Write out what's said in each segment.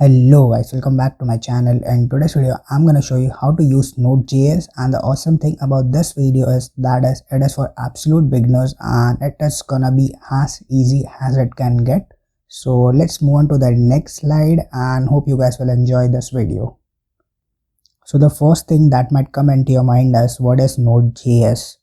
Hello guys, welcome back to my channel. In today's video I'm gonna show you how to use Node.js, and the awesome thing about this video is that it is for absolute beginners and it is gonna be as easy as it can get. So let's move on to the next slide and hope you guys will enjoy this video. So the first thing that might come into your mind is, what is Node.js?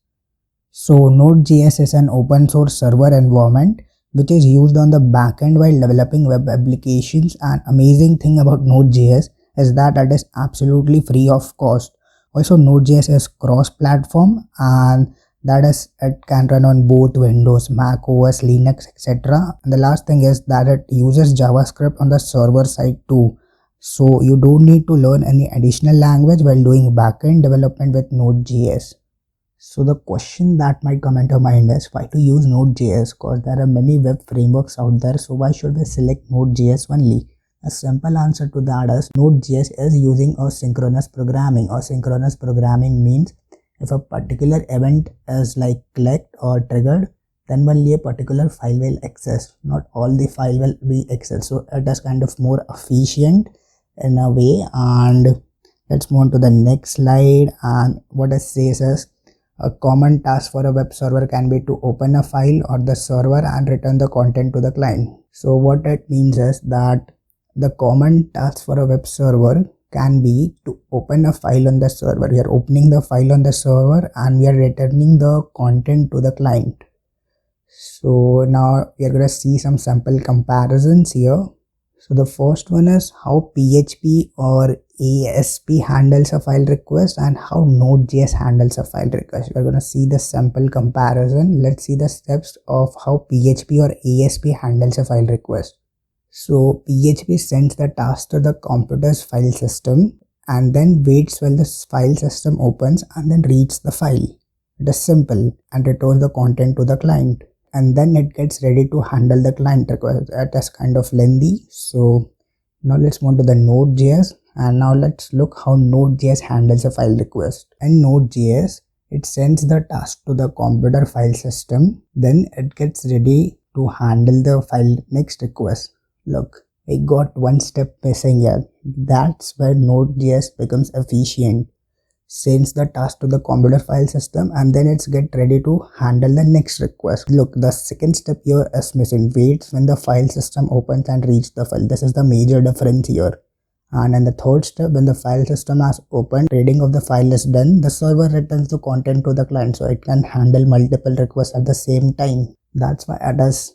So Node.js is an open source server environment which is used on the backend while developing web applications. And amazing thing about Node.js is that it is absolutely free of cost. Also, Node.js is cross-platform, and that is, it can run on both Windows, Mac OS, Linux, etc. And the last thing is that it uses JavaScript on the server side too. So you don't need to learn any additional language while doing backend development with Node.js. So the question that might come into mind is, why to use Node.js? Because there are many web frameworks out there, so why should we select Node.js only? A simple answer to that is, Node.js is using asynchronous programming. Asynchronous programming means if a particular event is like clicked or triggered, then only a particular file will access. Not all the file will be accessed. So it is kind of more efficient in a way. And let's move on to the next slide. And what it says is, a common task for a web server can be to open a file or the server and return the content to the client. So what it means is that the common task for a web server can be to open a file on the server. We are opening the file on the server and we are returning the content to the client. So now we are going to see some sample comparisons here. So the first one is how PHP or ASP handles a file request and how Node.js handles a file request. We're going to see the sample comparison. Let's see the steps of how PHP or ASP handles a file request. So PHP sends the task to the computer's file system and then waits while the file system opens and then reads the file. It is simple and returns the content to the client. And then it gets ready to handle the client request. That is kind of lengthy. So now let's move to the Node.js, and now let's look how Node.js handles a file request. In Node.js, it sends the task to the computer file system, then it gets ready to handle the file next request. Look, we got one step missing here. That's where Node.js becomes efficient. Sends the task to the computer file system and then it's get ready to handle the next request. Look, the second step here is missing. Waits when the file system opens and reads the file. This is the major difference here. And in the third step, when the file system has opened, reading of the file is done, the server returns the content to the client, so it can handle multiple requests at the same time. That's why it is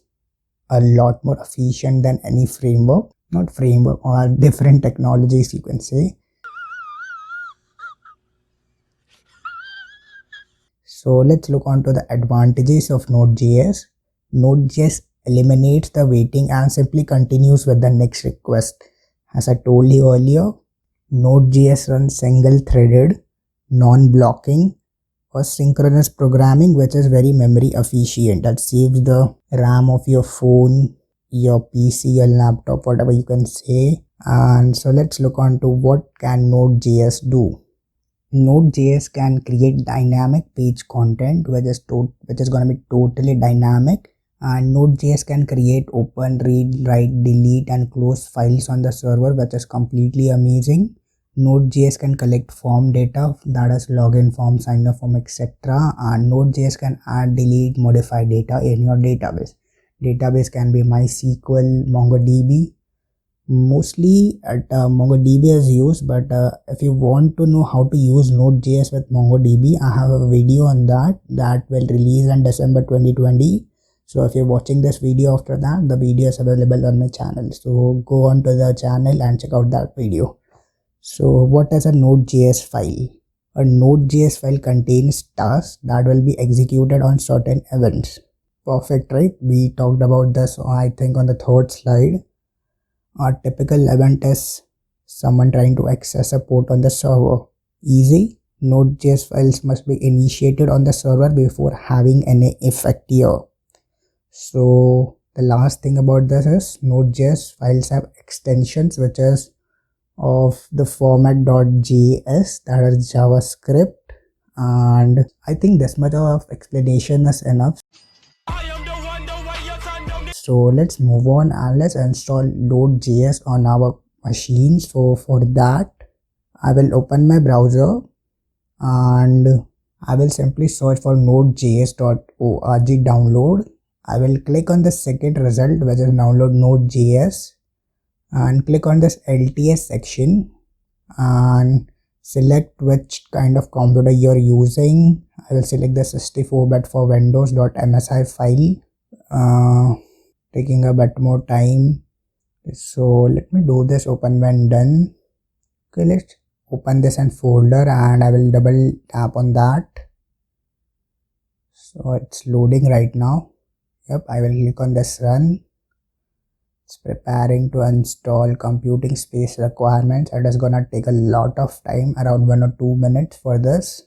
a lot more efficient than any framework. Not framework, or different technologies you can say. So let's look on to the advantages of Node.js. Node.js eliminates the waiting and simply continues with the next request. As I told you earlier, Node.js runs single-threaded, non-blocking or synchronous programming, which is very memory efficient. That saves the RAM of your phone, your PC, your laptop, whatever you can say. And so let's look on to what can Node.js do. Node.js can create dynamic page content, which is going to be totally dynamic. And Node.js can create, open, read, write, delete and close files on the server, which is completely amazing. Node.js can collect form data, that is login form, sign up form, etc. And Node.js can add, delete, modify data in your database. Database can be MySQL, MongoDB. Mostly MongoDB is used, but if you want to know how to use Node.js with MongoDB, I have a video on that will release in December 2020. So if you're watching this video after that, the video is available on my channel. So go on to the channel and check out that video. So what is a Node.js file? A Node.js file contains tasks that will be executed on certain events. Perfect, right? We talked about this, I think, on the third slide. A typical event is someone trying to access a port on the server. Easy. Node.js files must be initiated on the server before having any effect here. So the last thing about this is Node.js files have extensions which is of the format.js, that is JavaScript, and I think this much of explanation is enough. So let's move on and let's install Node.js on our machine. So for that, I will open my browser and I will simply search for nodejs.org download. I will click on the second result, which is download node.js, and click on this LTS section and select which kind of computer you're using. I will select the 64-bit for windows.msi file, taking a bit more time. So let me do this, open when done. Okay, let's open this in folder and I will double tap on that. So it's loading right now. Yep, I will click on this run. It's preparing to install computing space requirements. It is gonna take a lot of time, around 1 or 2 minutes for this.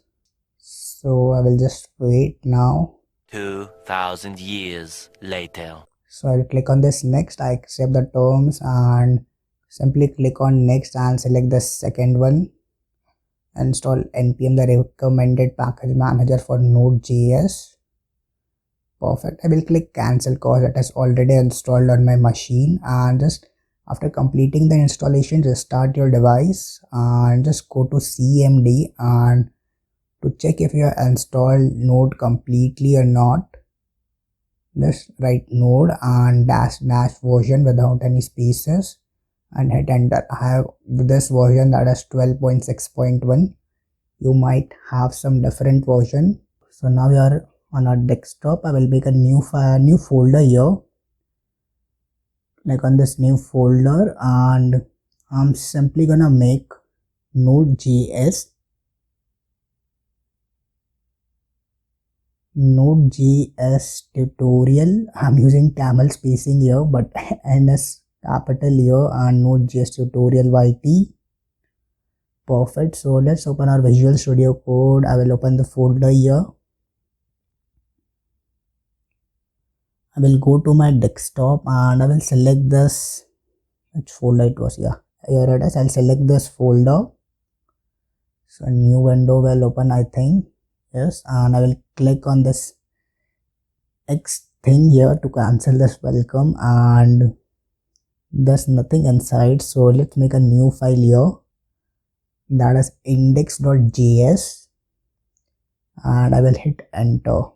So I will just wait now. 2,000 years later. So I will click on this next. I accept the terms and simply click on next and select the second one. Install npm, the recommended package manager for node.js. Perfect. I will click cancel because it is already installed on my machine, and just after completing the installation, just start your device and just go to cmd and to check if you have installed node completely or not, just write node and dash version without any spaces and hit enter. I have this version, that is 12.6.1. you might have some different version. So now we are on our desktop. I will make a new folder here. Like on this new folder, and I'm simply gonna make node.js tutorial. I'm using camel spacing here, but NS capital here, and node.js tutorial YT. Perfect. So let's open our Visual Studio Code. I will open the folder here. I will go to my desktop and I will select this, which folder it was, yeah, here it is. I'll select this folder. So a new window will open, I think, yes, and I will click on this X thing here to cancel this welcome, and there's nothing inside. So let's make a new file here, that is index.js, and I will hit enter.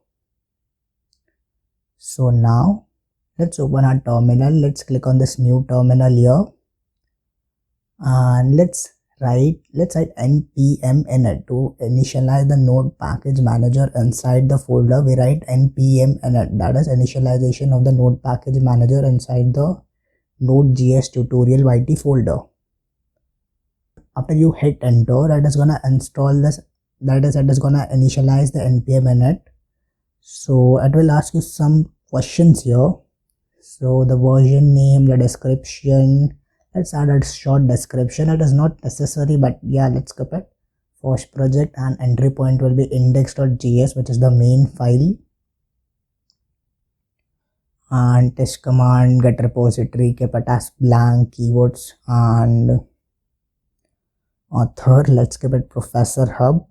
So now let's open our terminal. Let's click on this new terminal here and let's write npm init to initialize the node package manager. Inside the folder we write npm init, that is initialization of the node package manager inside the node.js tutorial YT folder. After you hit enter, it is gonna install this, that is, it is gonna initialize the npm init. So it will ask you some questions here. So the version name, the description, let's add a short description. It is not necessary, but yeah, let's skip it. First project and entry point will be index.js, which is the main file. And test command, get repository, keep it as blank, keywords, and author, let's keep it Professor Hub.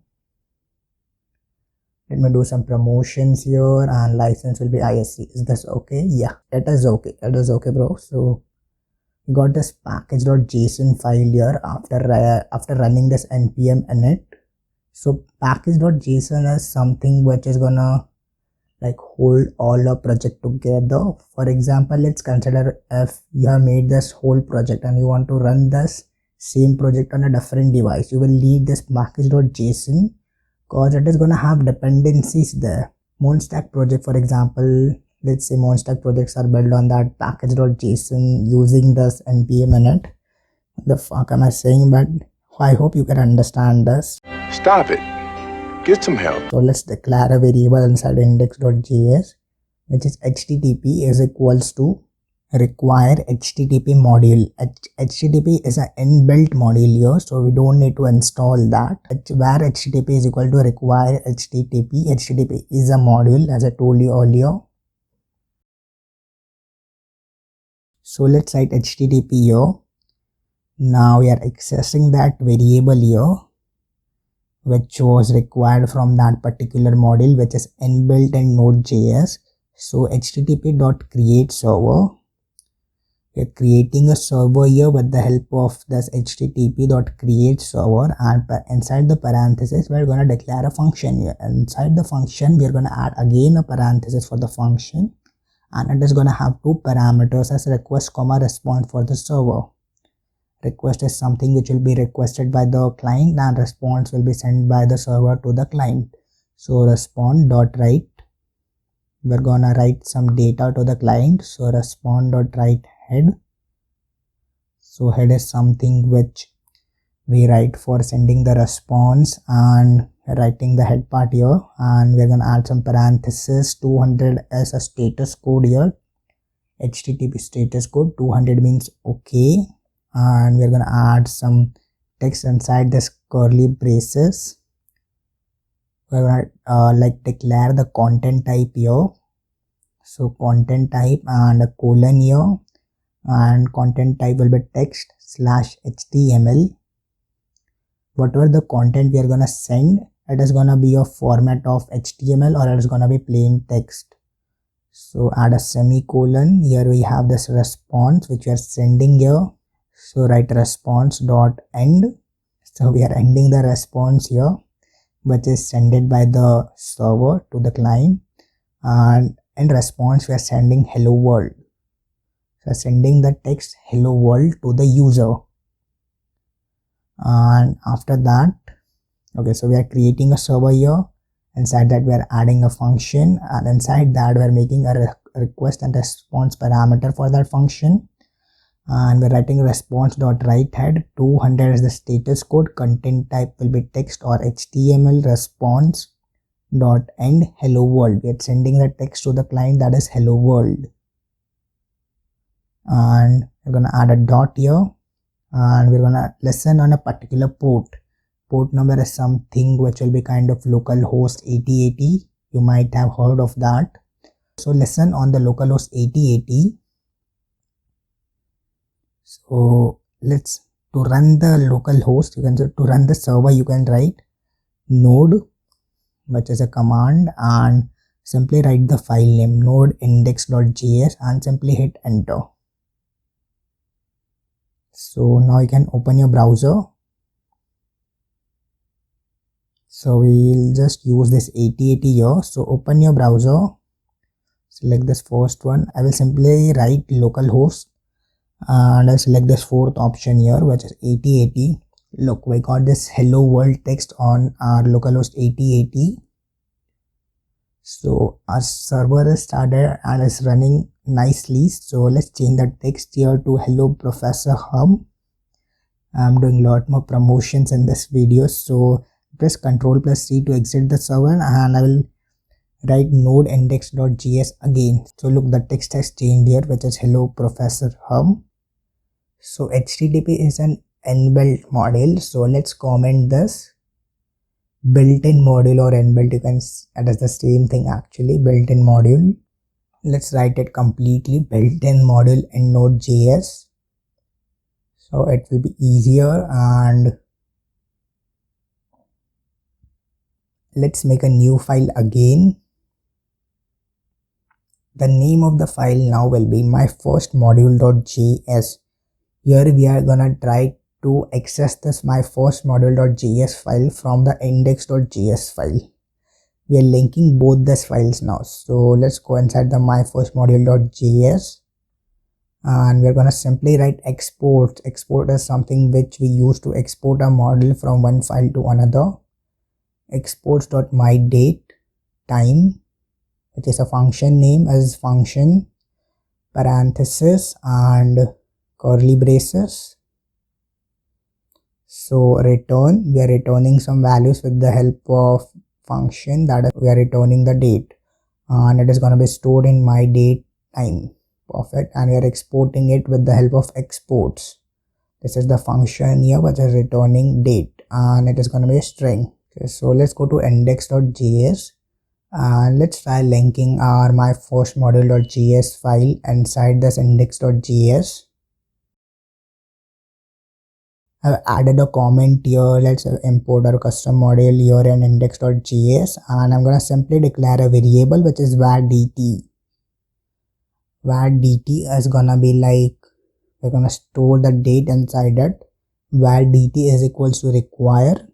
Let me do some promotions here, and license will be ISC. Is this okay? Yeah, it is okay. It is okay, bro. So we got this package.json file here after running this npm init. So package.json is something which is gonna like hold all a project together. For example, let's consider if you have made this whole project and you want to run this same project on a different device, you will need this package.json because it is going to have dependencies there. Monstack project, for example, let's say Monstack projects are built on that package.json using this npm init. The fuck am I saying? But I hope you can understand this. Stop it. Get some help. So let's declare a variable inside index.js, which is http is equals to require http module. http is an inbuilt module here, so we don't need to install that. Where http is equal to require http. http is a module, as I told you earlier. So let's write http here. Now we are accessing that variable here, which was required from that particular module, which is inbuilt in node.js. So http.create server, We are creating a server here with the help of this http.create server, and inside the parenthesis we're going to declare a function here. Inside the function we're going to add again a parenthesis for the function, and it is going to have two parameters as request comma response for the server. Request is something which will be requested by the client, and response will be sent by the server to the client. So respond.write, we're gonna write some data to the client. So respond.write head. So head is something which we write for sending the response and writing the head part here, and we're gonna add some parenthesis. 200 as a status code here, HTTP status code. 200 means okay, and we're gonna add some text inside this curly braces. We're gonna declare the content type here. So content type and a colon here, and content type will be text / HTML. Whatever the content we are gonna send, it is gonna be a format of HTML or it is gonna be plain text. So add a semicolon. Here we have this response which we are sending here. So write response dot end. So we are ending the response here, which is sent by the server to the client, and in response we are sending hello world. So sending the text hello world to the user. And after that, okay, so we are creating a server here. Inside that we are adding a function, and inside that we are making a request and response parameter for that function, and we're writing response.write head. 200 is the status code. Content type will be text or HTML. Response dot end hello world. We are sending the text to the client, that is hello world, and we're gonna add a dot here, and we're gonna listen on a particular port. Port number is something which will be kind of localhost 8080. You might have heard of that. So listen on the localhost 8080. So let's, to run the localhost, you can, to run the server, you can write node, which is a command, and simply write the file name node index.js and simply hit enter. So now you can open your browser. So we'll just use this 8080 here. So open your browser, select this first one. I will simply write localhost, and I select this fourth option here, which is 8080. Look, we got this hello world text on our localhost 8080. So our server is started and is running nicely. So let's change the text here to hello professor hub. I'm doing a lot more promotions in this video, so press Ctrl+C to exit the server, and I will write node index.js again. So look, the text has changed here, which is hello professor hub. So HTTP is an inbuilt module. So let's comment this built-in module or inbuilt. You can, it is the same thing actually, built-in module. Let's write it completely built-in module in Node.js. So it will be easier, and let's make a new file again. The name of the file now will be my first module.js. Here we are gonna try to access this my first module.js file from the index.js file. We are linking both these files now. So let's go inside the my first module.js, and we're gonna simply write export. Export is something which we use to export a module from one file to another. Exports.myDateTime, which is a function name as function, parenthesis and curly braces. So return, we are returning some values with the help of function, that is, we are returning the date, and it is going to be stored in my date time. Perfect. And we are exporting it with the help of exports. This is the function here which is returning date, and it is going to be a string. Okay, so let's go to index.js, and let's try linking our my first module.js file inside this index.js. I've added a comment here. Let's import our custom module here in index.js, and I'm gonna simply declare a variable which is var dt. Var dt is gonna be like we're gonna store the date inside it, where dt is equals to require.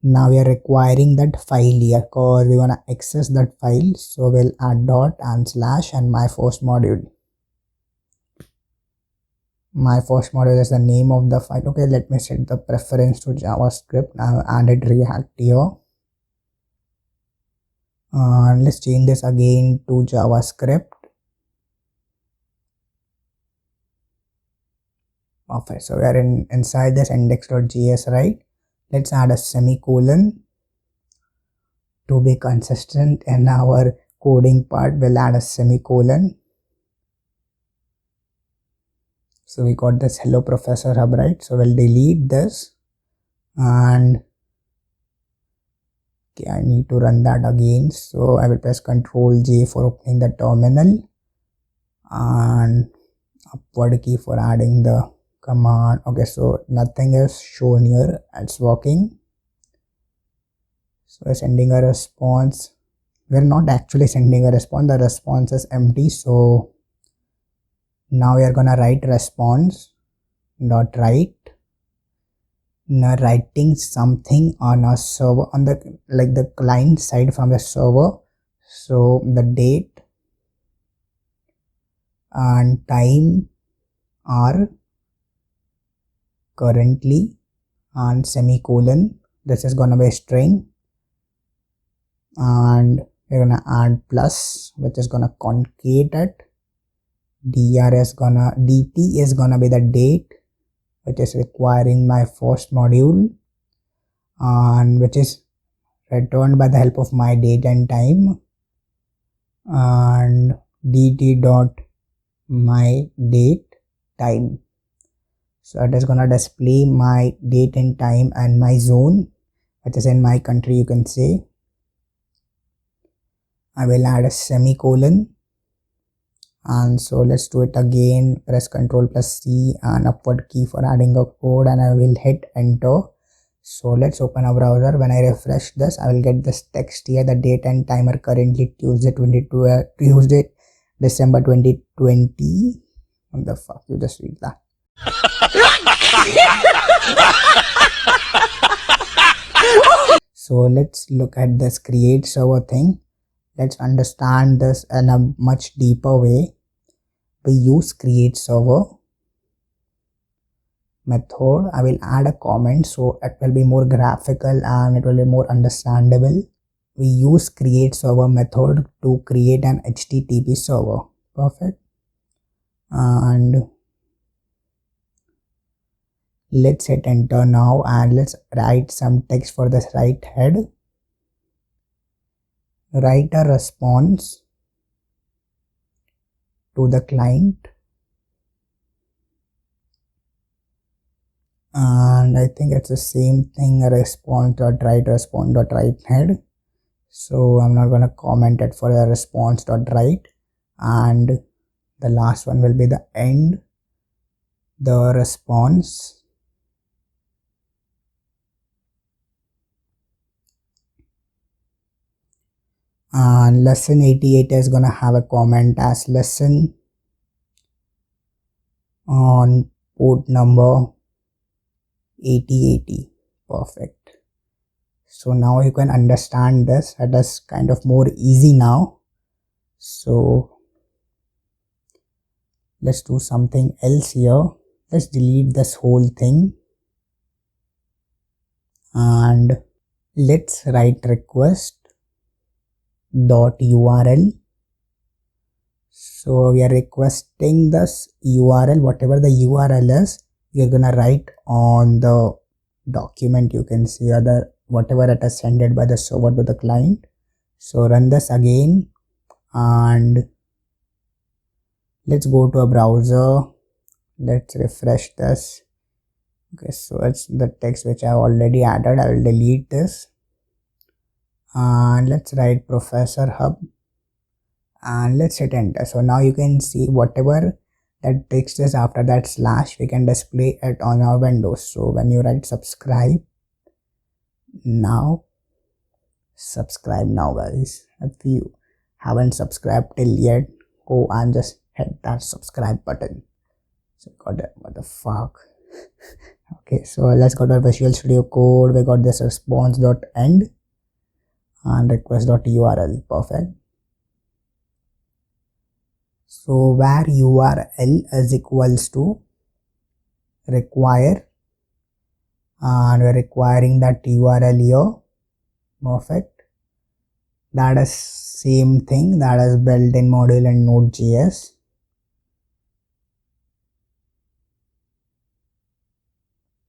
Now we are requiring that file here because we wanna access that file, so we'll add dot and slash and my first module. My first module is the name of the file. Okay, let me set the preference to JavaScript. I've added React here. Let's change this again to JavaScript. Okay, so we are inside this index.js, right? Let's add a semicolon. To be consistent in our coding part, we'll add a semicolon. So we got this hello professor hub, right? So we'll delete this, and okay, I need to run that again. So I will press Ctrl J for opening the terminal and upward key for adding the command. Okay, so nothing is shown here. It's working. So we're sending a response. We're not actually sending a response. The response is empty. So now we are gonna write response dot write. Now writing something on a server, on the the client side from the server. So the date and time are currently and semicolon. This is gonna be a string, and we're gonna add plus, which is gonna concate it. dt is gonna be the date, which is requiring my first module, and which is returned by the help of my date and time, and dt dot my date time. So it is gonna display my date and time and my zone, which is in my country, you can say. I will add a semicolon, and so let's do it again. Press Ctrl plus C and upward key for adding a code, and I will hit enter. So let's open a browser. When I refresh this, I will get this text here. The date and time are currently Tuesday December 2020. What the fuck, you just read that. So let's look at this create server thing. Let's understand this in a much deeper way. We use create server method. I will add a comment so it will be more graphical and it will be more understandable. We use create server method to create an HTTP server. Perfect. And let's hit enter now, and let's write some text for this right head. Write a response to the client, and I think it's the same thing, a response.write head. So I'm not gonna comment it for the response.write, and the last one will be the end the response. And lesson 88 is gonna have a comment as lesson on port number 8080. Perfect. So now you can understand this. It is kind of more easy now. So let's do something else here. Let's delete this whole thing, and let's write request dot URL. So we are requesting this URL, whatever the URL is, you're gonna write on the document, you can see, other whatever it is sent by the server to the client. So run this again, and let's go to a browser. Let's refresh this. Okay, so it's the text which I have already added. I will delete this, and let's write Professor Hub, and let's hit enter. So now you can see whatever that text is after that slash, we can display it on our windows. So when you write subscribe now, guys. If you haven't subscribed till yet, go and just hit that subscribe button. So got it. What the fuck? Okay, so let's go to our Visual Studio Code. We got this response.end and request.url. Perfect. So where URL is equals to require, and we're requiring that URL here. Perfect. That is same thing that is built-in module in Node.js.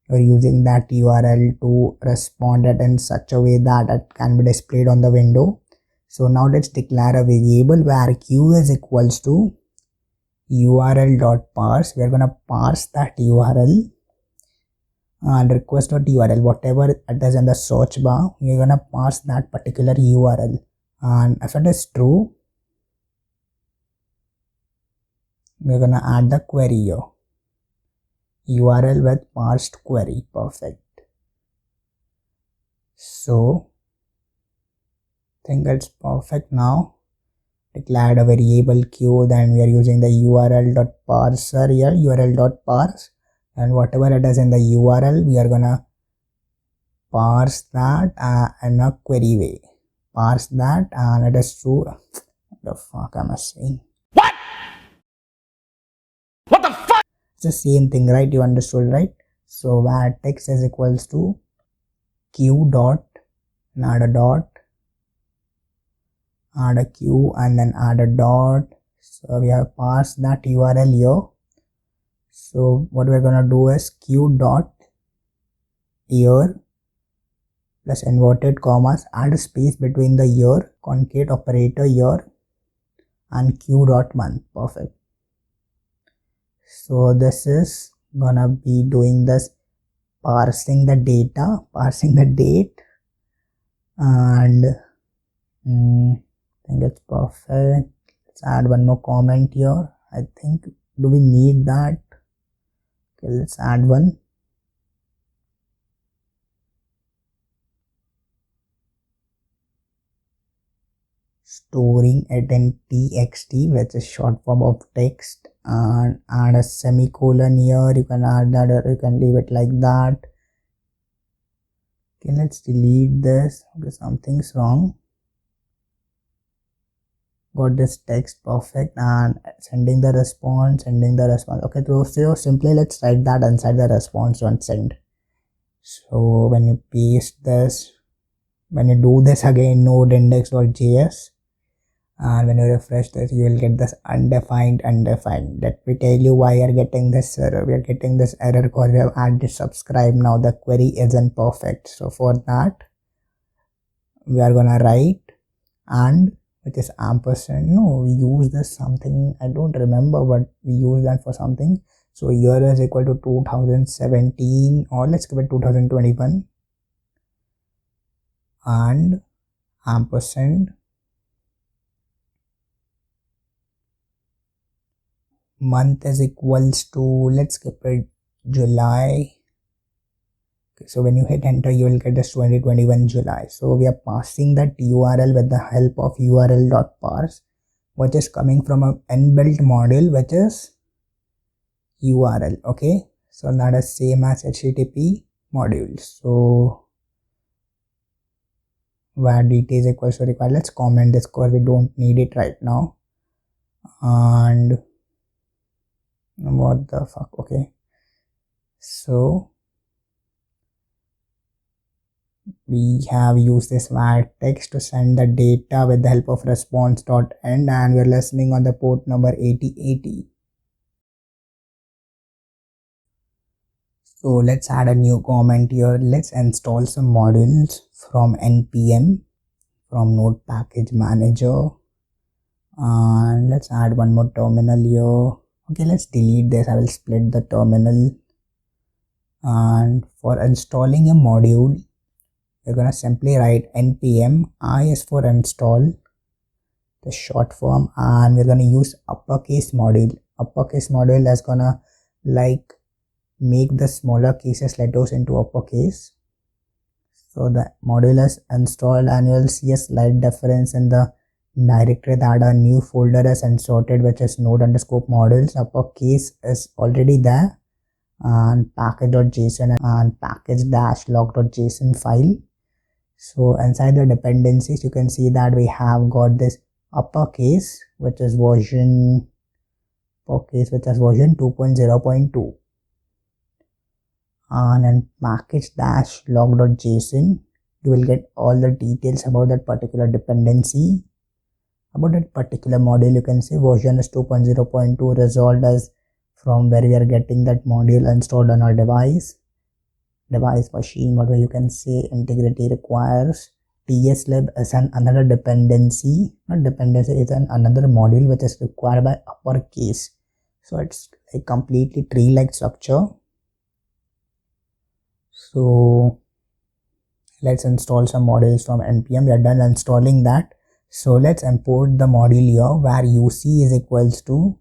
We're using that URL to respond it in such a way that it can be displayed on the window. So now let's declare a variable where q is equals to url.parse. We're gonna parse that URL and request.url, whatever it is in the search bar, we're gonna parse that particular URL. And if it is true, we're gonna add the query here. URL with parsed query. Perfect. So I think it's perfect now. Declared a variable q, then we are using the url.parser here, url.parse, and whatever it is in the URL, we are gonna parse that in a query way. Parse that and it is true. What the fuck am I saying? What the fuck? It's the same thing, right? You understood, right? So where text is equals to q dot, and add a dot, add a q, and then add a dot. So we have parsed that URL here. So what we're gonna do is q dot year plus inverted commas, add a space between the year, concate operator year, and q dot month. Perfect. So this is gonna be doing this parsing the data, parsing the date, and I think it's perfect. Let's add one more comment here. I think, do we need that? Okay, let's add one. Storing it in txt, which is short form of text, and add a semicolon here. You can add that or you can leave it like that. Okay, let's delete this. Okay, something's wrong. Got this text perfect, and sending the response. Okay, so simply let's write that inside the response and send. So when you paste this, when you do this again, node index.js, and when you refresh this, you will get this undefined. Let me tell you why you're getting this error. We are getting this error because we have added subscribe. Now the query isn't perfect. So for that, we are gonna write and, which is ampersand. No, we use this something, I don't remember, but we use that for something. So year is equal to 2017, or let's give it 2021, and ampersand month is equals to, let's keep it July. Okay, so when you hit enter, you will get this 2021 July. So we are passing that URL with the help of url.parse, which is coming from an inbuilt module, which is URL. Okay, so that is same as HTTP module. So where details equals to required, let's comment this because we don't need it right now. And what the fuck, okay, so we have used this var text to send the data with the help of response.end, and we're listening on the port number 8080. So let's add a new comment here. Let's install some modules from npm, from node package manager, and let's add one more terminal here. Okay, let's delete this. I will split the terminal. And for installing a module, we're gonna simply write npm, I is for install, the short form, and we're gonna use uppercase module. Uppercase module is gonna like make the smaller cases letters into uppercase. So the module is installed, and you'll see a slight difference in the directory that a new folder is inserted which is node underscore modules. Uppercase is already there, and package.json and package-log.json file. So inside the dependencies you can see that we have got this uppercase which is version 2.0.2, and in package-log.json you will get all the details about that particular dependency, about that particular module. You can say version is 2.0.2, resolved as from where we are getting that module installed on our device machine, whatever you can say. Integrity requires tslib is another dependency, is another module which is required by uppercase. So it's a completely tree-like structure. So let's install some modules from npm. We are done installing that. So let's import the module here where uc is equals to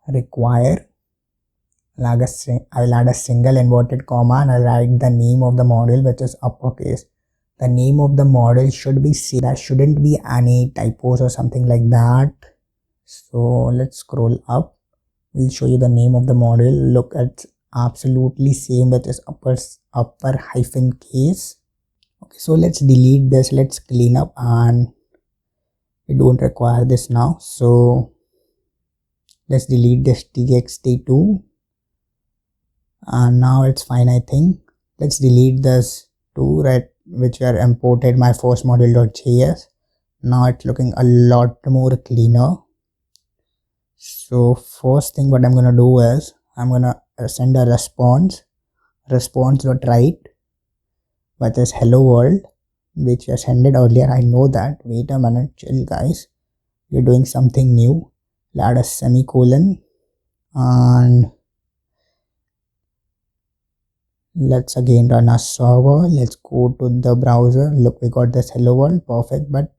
require. I will add a single inverted comma and I'll write the name of the module which is uppercase. The name of the module should be C. There shouldn't be any typos or something like that. So let's scroll up. We'll show you the name of the module. Look, it's absolutely same, which is upper hyphen case. Okay, so let's delete this. Let's clean up, and we don't require this now. So let's delete this txt2. And now it's fine, I think. Let's delete this too, right, which were imported my first module.js. Now it's looking a lot more cleaner. So first thing what I'm gonna do is I'm gonna send a response.write, which is hello world, which I sent it earlier. I know that. Wait a minute, chill guys, we're doing something new. Add a semicolon, and let's again run our server. Let's go to the browser. Look, we got this hello world, perfect. But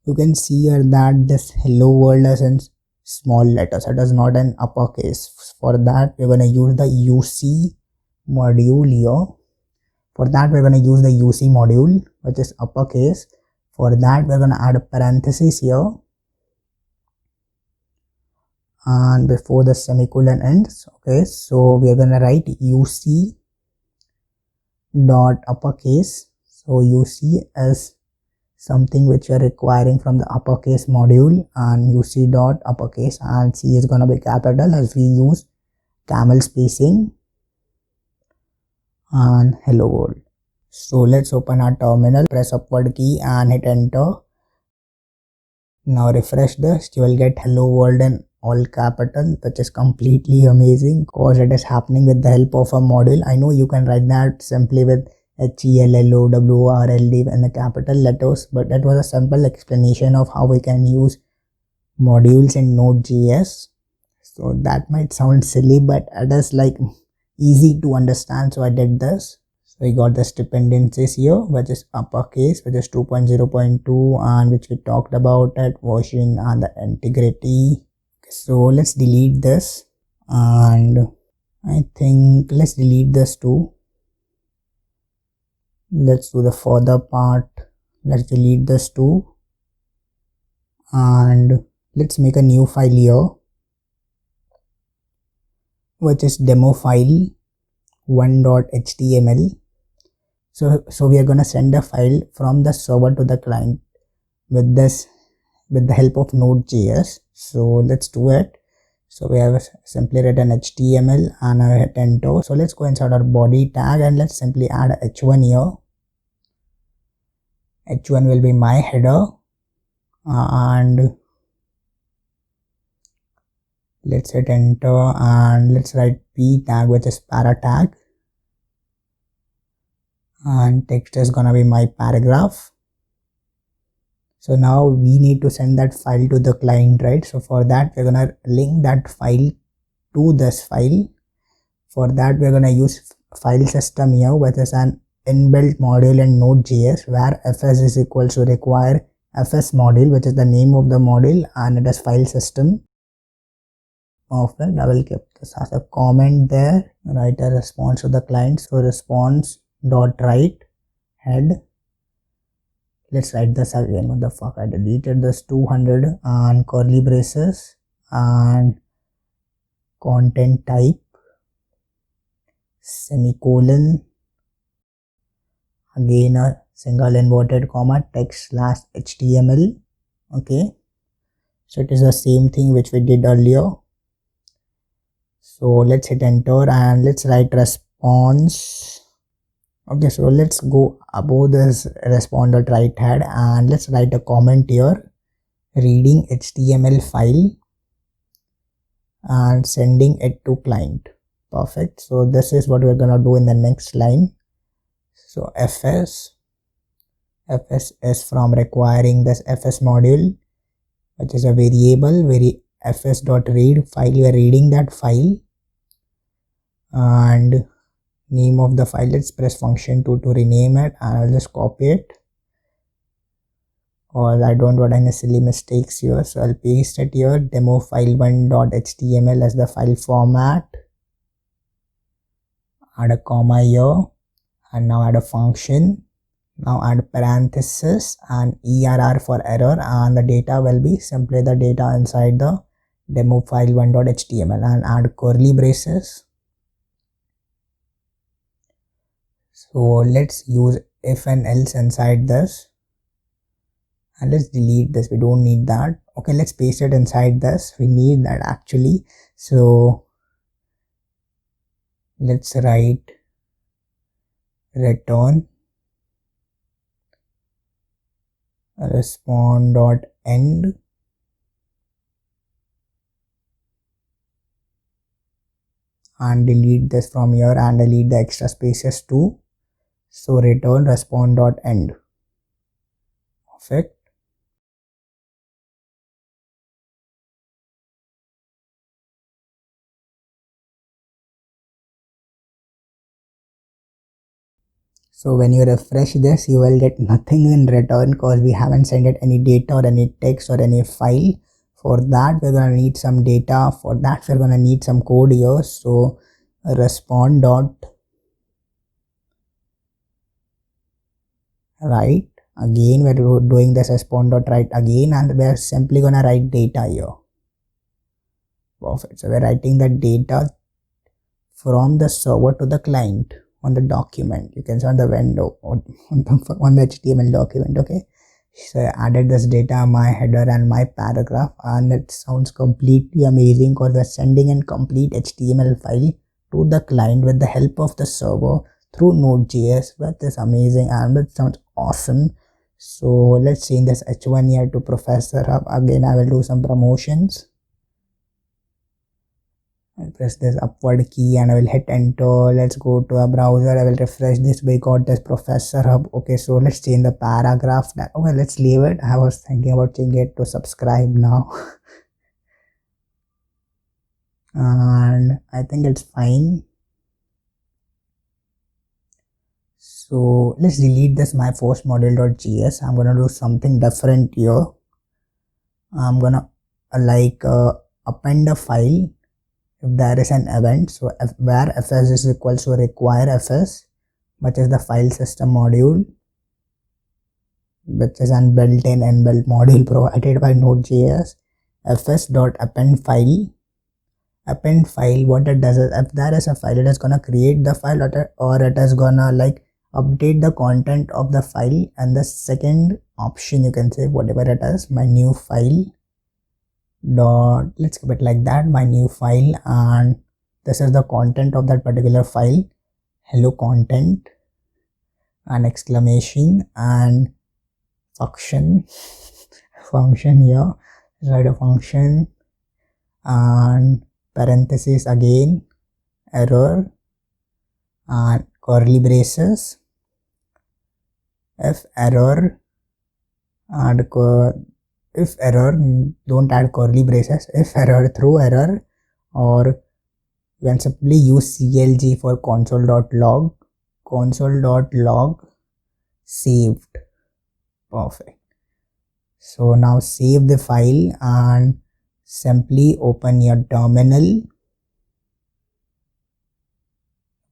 you can see here that this hello world is in small letters. It is not an uppercase. For that we're going to use the uc module here. For that we're going to use the uc module, which is uppercase. For that we're going to add a parenthesis here, and before the semicolon ends. Okay, so we're going to write uc dot uppercase. So uc is something which we are requiring from the uppercase module, and uc dot uppercase, and c is going to be capital as we use camel spacing, and hello world. So let's open our terminal, press upward key and hit enter. Now refresh this, you will get hello world in all capital, which is completely amazing because it is happening with the help of a module. I know you can write that simply with HELLOWORLD in the capital letters, but that was a simple explanation of how we can use modules in Node.js. So that might sound silly, but it is like easy to understand, so I did this. So we got this dependencies here, which is uppercase, which is 2.0.2, and which we talked about at version and the integrity. So let's delete this, and I think let's delete this too. Let's do the further part. Let's delete this too, and let's make a new file here, which is demo file 1.html. So we are gonna send a file from the server to the client with the help of Node.js. So let's do it. So we have simply written HTML and I hit enter. So let's go inside our body tag and let's simply add h1 here. h1 will be my header, and let's hit enter, and let's write p tag, which is para tag, and text is gonna be my paragraph. So now we need to send that file to the client, right? So for that we're gonna link that file to this file. For that we're gonna use file system here, which is an inbuilt module in Node.js, where fs is equals to require fs module, which is the name of the module, and it is file system. Perfect. I will keep this as a comment there. Write a response to the client. So response dot write head. let's write this again. What the fuck, I deleted this 200 and curly braces and content type semicolon, again a single inverted comma, text slash HTML. Okay, so it is the same thing which we did earlier. So let's hit enter and let's write response. Okay, so let's go above this respond.write head and let's write a comment here, reading HTML file and sending it to client. Perfect. So this is what we're gonna do in the next line. So fs is from requiring this fs module, which is a variable, fs.read file. You are reading that file and name of the file. Let's press function 2 to rename it, and I'll just copy it, or I don't want any silly mistakes here, so I'll paste it here, demo file1.html as the file format, add a comma here, and now add a function, now add parenthesis and err for error, and the data will be simply the data inside the demo file1.html, and add curly braces. So let's use if and else inside this, and let's delete this, we don't need that. Okay, let's paste it inside this, we need that actually. So let's write return respond.end and delete this from here and delete the extra spaces too. So return respond.end. Perfect. So when you refresh this, you will get nothing in return because we haven't sent it any data or any text or any file. For that, we're gonna need some data. For that, we're gonna need some code here. So respond dot write, again we're doing this respond dot write again, and we're simply gonna write data here. Perfect. So we're writing the data from the server to the client on the document. You can see on the window on the HTML document. Okay, so I added this data, my header and my paragraph, and it sounds completely amazing because we're sending a complete HTML file to the client with the help of the server through Node.js. That is amazing and it sounds awesome. So let's change this h1 here to Professor Hub. Again, I will do some promotions. I'll press this upward key and I will hit enter. Let's go to a browser. I will refresh this. We got this Professor Hub. Okay, so let's change the paragraph. Okay, let's leave it. I was thinking about changing it to subscribe now. And I think it's fine. So let's delete this my first module.js. I'm gonna do something different here. I'm gonna append a file if there is an event. So where fs is equals to require fs, which is the file system module, which is an built-in inbuilt module provided by Node.js. fs.append file. Append file, what it does is, if there is a file, it is gonna create the file, or it is gonna update the content of the file. And the second option, you can say whatever it is, my new file dot, let's keep it like that, my new file, and this is the content of that particular file, hello content, and exclamation and function here, write a function and parenthesis again, error and curly braces, if error, and if error, don't add curly braces, if error, through error, or you can simply use CLG for console.log, saved. Perfect. So now save the file and simply open your terminal,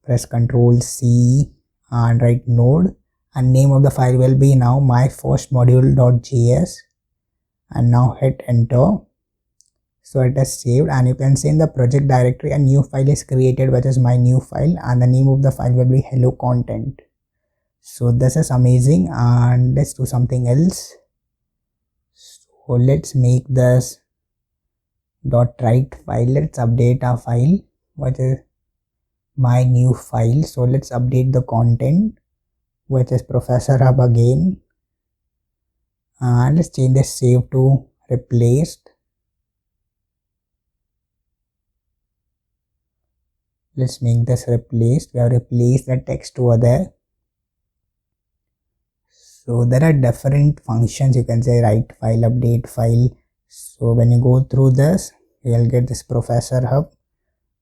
press Ctrl C and write node and name of the file will be now myfirstmodule.js, and now hit enter. So it is saved, and you can see in the project directory a new file is created, which is my new file, and the name of the file will be hello content. So this is amazing, and let's do something else. So let's make this .write file. Let's update our file, which is my new file. So let's update the content, which is Professor Hub again, and let's change the save to replaced. Let's make this replaced. We have replaced the text over there. So there are different functions, you can say write file, update file. So when you go through this, you'll get this Professor Hub,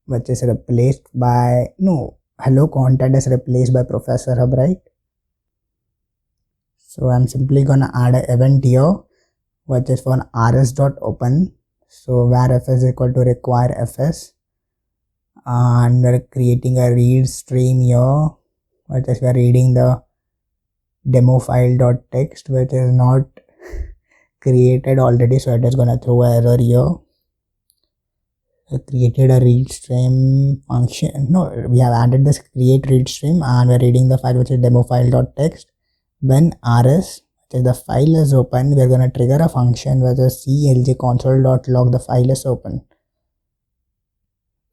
which is replaced by, no, hello content is replaced by Professor Hub, right? So I'm simply gonna add an event here, which is for rs.open. So where fs is equal to require fs, and we're creating a read stream here, which is we're reading the demo file.txt, which is not created already, so it is gonna throw an error here. I created a read stream function. No, we have added this create read stream, and we're reading the file, which is demo file.txt. When rs, which is the file, is open, we're gonna trigger a function which is clg console.log the file is open.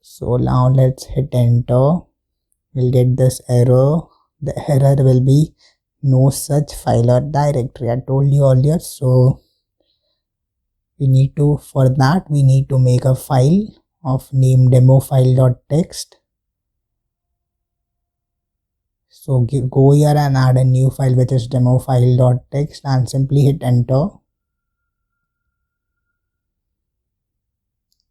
So now let's hit enter. We'll get this error. The error will be no such file or directory. I told you earlier. So we need to, for that we need to make a file of name demo file.txt. So go here and add a new file, which is demo file.txt, and simply hit enter.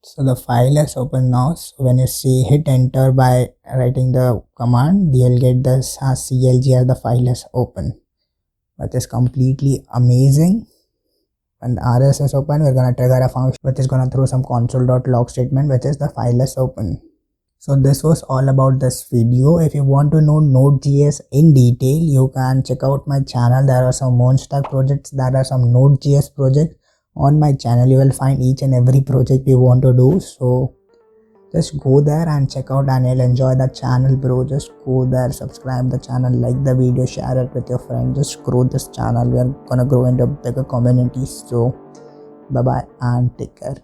So the file is open now. So when you see hit enter by writing the command, you'll get this as CLG as the file is open. That is completely amazing. When rs is open, we're gonna trigger a function which is gonna throw some console.log statement, which is the file is open. So this was all about this video. If you want to know Node.js in detail, you can check out my channel. There are some Monstack projects, there are some Node.js projects. On my channel you will find each and every project you want to do. So just go there and check out, and you'll enjoy the channel, bro. Just go there, subscribe the channel, like the video, share it with your friends. Just grow this channel. We are gonna grow into a bigger community. So bye bye and take care.